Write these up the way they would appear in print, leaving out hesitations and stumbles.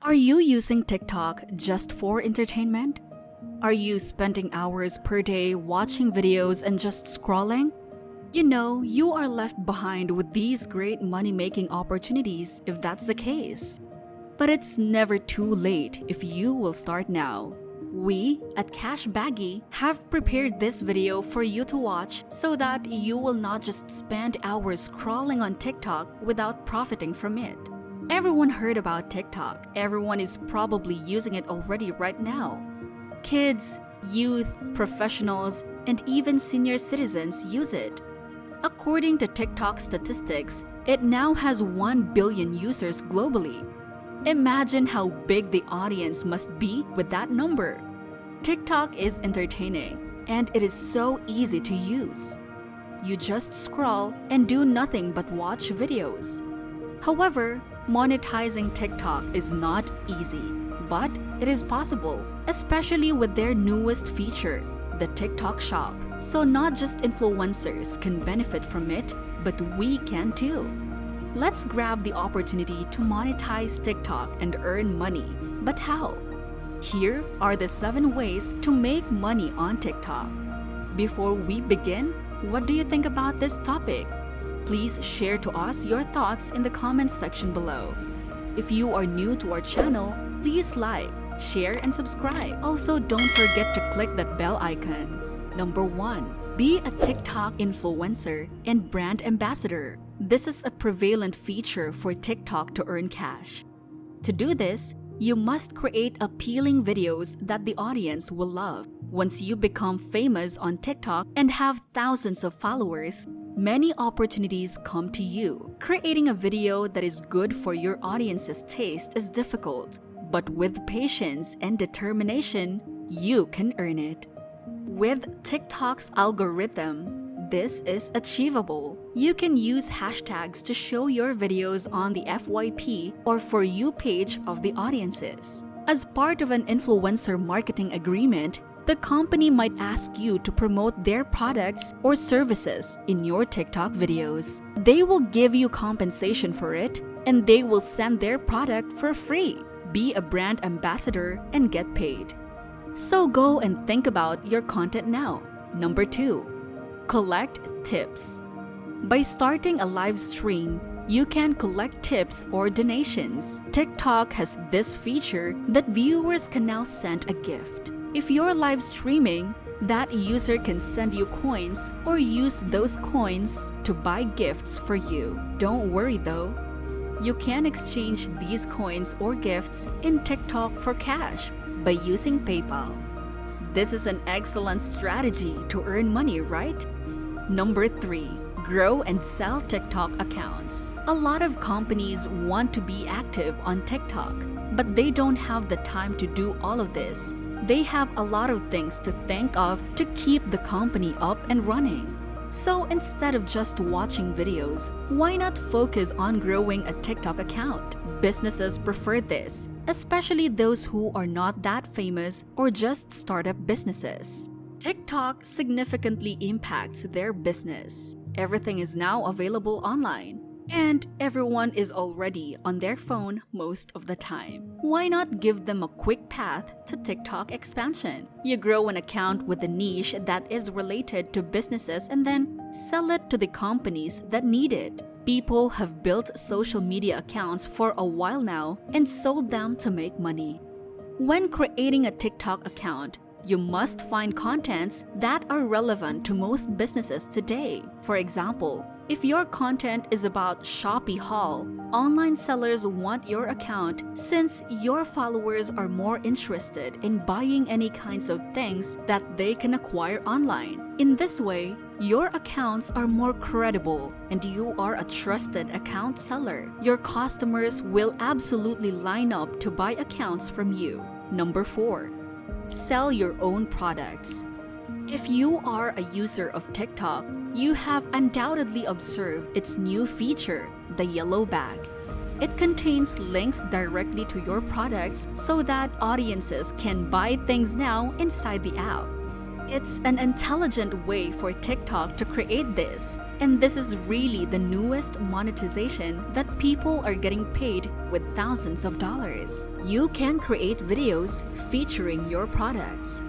Are you using TikTok just for entertainment? Are you spending hours per day watching videos and just scrolling? You know, you are left behind with these great money-making opportunities if that's the case. But it's never too late if you will start now. We at Cashbaggy have prepared this video for you to watch so that you will not just spend hours scrolling on TikTok without profiting from it. Everyone heard about TikTok. Everyone is probably using it already right now. Kids, youth, professionals, and even senior citizens use it. According to TikTok statistics, it now has 1 billion users globally. Imagine how big the audience must be with that number. TikTok is entertaining, and it is so easy to use. You just scroll and do nothing but watch videos. However, monetizing TikTok is not easy, but it is possible, especially with their newest feature, the TikTok Shop. So not just influencers can benefit from it, but we can too. Let's grab the opportunity to monetize TikTok and earn money. But how? Here are the 7 ways to make money on TikTok. Before we begin, what do you think about this topic? Please share to us your thoughts in the comments section below. If you are new to our channel, please like, share, and subscribe. Also, don't forget to click that bell icon. Number 1. Be a TikTok influencer and brand ambassador. This is a prevalent feature for TikTok to earn cash. To do this, you must create appealing videos that the audience will love. Once you become famous on TikTok and have thousands of followers, many opportunities come to you. Creating a video that is good for your audience's taste is difficult, but with patience and determination, you can earn it. With TikTok's algorithm, this is achievable. You can use hashtags to show your videos on the FYP or For You page of the audiences. As part of an influencer marketing agreement, the company might ask you to promote their products or services in your TikTok videos. They will give you compensation for it, and they will send their product for free. Be a brand ambassador and get paid. So go and think about your content now. Number 2. Collect tips. By starting a live stream, you can collect tips or donations. TikTok has this feature that viewers can now send a gift. If you're live streaming, that user can send you coins or use those coins to buy gifts for you. Don't worry though. You can exchange these coins or gifts in TikTok for cash by using PayPal. This is an excellent strategy to earn money, right? Number 3. Grow and sell TikTok accounts. A lot of companies want to be active on TikTok, but they don't have the time to do all of this. They have a lot of things to think of to keep the company up and running. So instead of just watching videos, why not focus on growing a TikTok account? Businesses prefer this, especially those who are not that famous or just startup businesses. TikTok significantly impacts their business. Everything is now available online, and everyone is already on their phone most of the time. Why not give them a quick path to TikTok expansion? You grow an account with a niche that is related to businesses and then sell it to the companies that need it. People have built social media accounts for a while now and sold them to make money. When creating a TikTok account, you must find contents that are relevant to most businesses today. For example, if your content is about Shopee haul, online sellers want your account since your followers are more interested in buying any kinds of things that they can acquire online. In this way, your accounts are more credible and you are a trusted account seller. Your customers will absolutely line up to buy accounts from you. Number 4. Sell your own products. If you are a user of TikTok, you have undoubtedly observed its new feature, the yellow bag. It contains links directly to your products so that audiences can buy things now inside the app. It's an intelligent way for TikTok to create this, and this is really the newest monetization that people are getting paid with thousands of dollars. You can create videos featuring your products.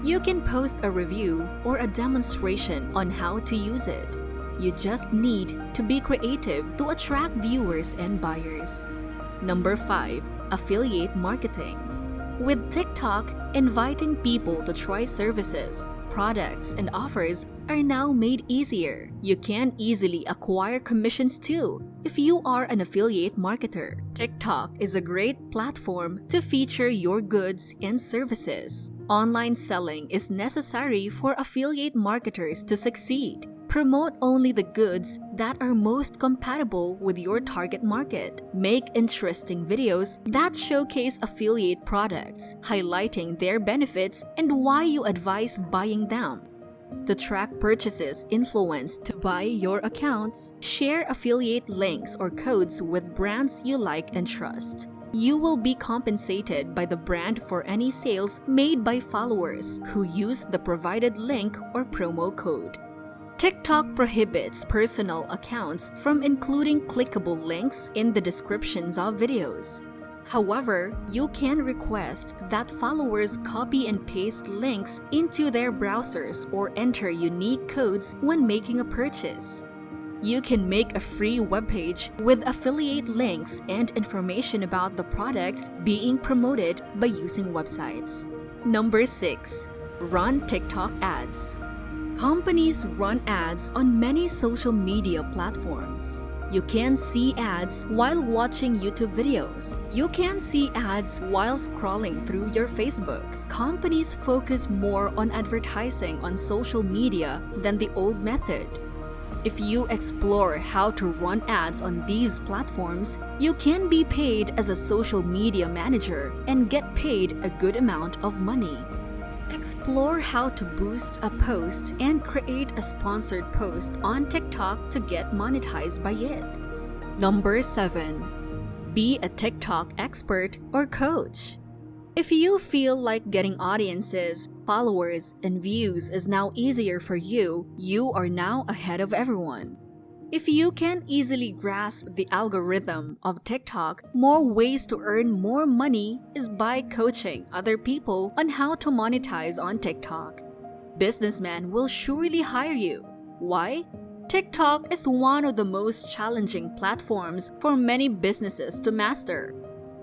You can post a review or a demonstration on how to use it. You just need to be creative to attract viewers and buyers. Number 5. Affiliate marketing. With TikTok, inviting people to try services, products, and offers are now made easier. You can easily acquire commissions too if you are an affiliate marketer. TikTok is a great platform to feature your goods and services. Online selling is necessary for affiliate marketers to succeed. Promote only the goods that are most compatible with your target market. Make interesting videos that showcase affiliate products, highlighting their benefits and why you advise buying them. To track purchases influenced to buy your accounts, share affiliate links or codes with brands you like and trust. You will be compensated by the brand for any sales made by followers who use the provided link or promo code. TikTok prohibits personal accounts from including clickable links in the descriptions of videos. However, you can request that followers copy and paste links into their browsers or enter unique codes when making a purchase. You can make a free webpage with affiliate links and information about the products being promoted by using websites. Number 6. Run TikTok ads. Companies run ads on many social media platforms. You can see ads while watching YouTube videos. You can see ads while scrolling through your Facebook. Companies focus more on advertising on social media than the old method. If you explore how to run ads on these platforms, you can be paid as a social media manager and get paid a good amount of money. Explore how to boost a post and create a sponsored post on TikTok to get monetized by it. Number 7. Be a TikTok expert or coach. If you feel like getting audiences, followers, and views is now easier for you, you are now ahead of everyone. If you can easily grasp the algorithm of TikTok, more ways to earn more money is by coaching other people on how to monetize on TikTok. Businessmen will surely hire you. Why? TikTok is one of the most challenging platforms for many businesses to master.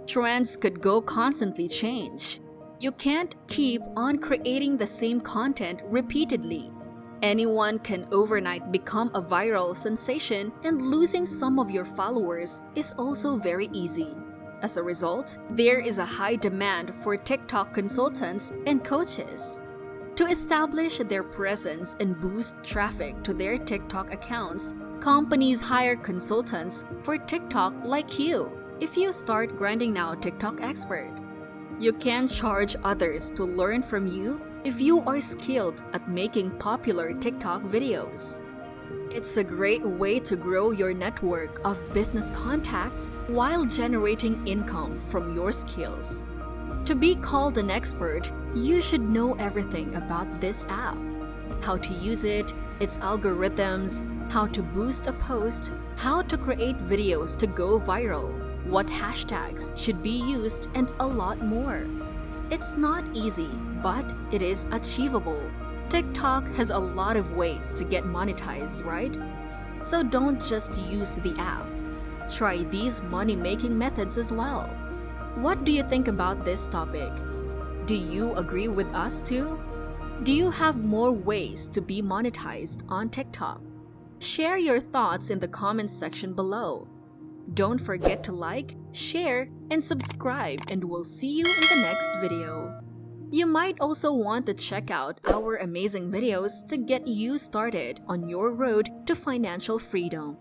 Trends could constantly change. You can't keep on creating the same content repeatedly. Anyone can overnight become a viral sensation, and losing some of your followers is also very easy. As a result, there is a high demand for TikTok consultants and coaches. To establish their presence and boost traffic to their TikTok accounts, companies hire consultants for TikTok like you. If you start grinding now TikTok expert, you can charge others to learn from you if you are skilled at making popular TikTok videos. It's a great way to grow your network of business contacts while generating income from your skills. To be called an expert, you should know everything about this app: how to use it, its algorithms, how to boost a post, how to create videos to go viral, what hashtags should be used, and a lot more. It's not easy, but it is achievable. TikTok has a lot of ways to get monetized, right? So don't just use the app. Try these money-making methods as well. What do you think about this topic? Do you agree with us too? Do you have more ways to be monetized on TikTok? Share your thoughts in the comments section below. Don't forget to like, share, and subscribe, and we'll see you in the next video. You might also want to check out our amazing videos to get you started on your road to financial freedom.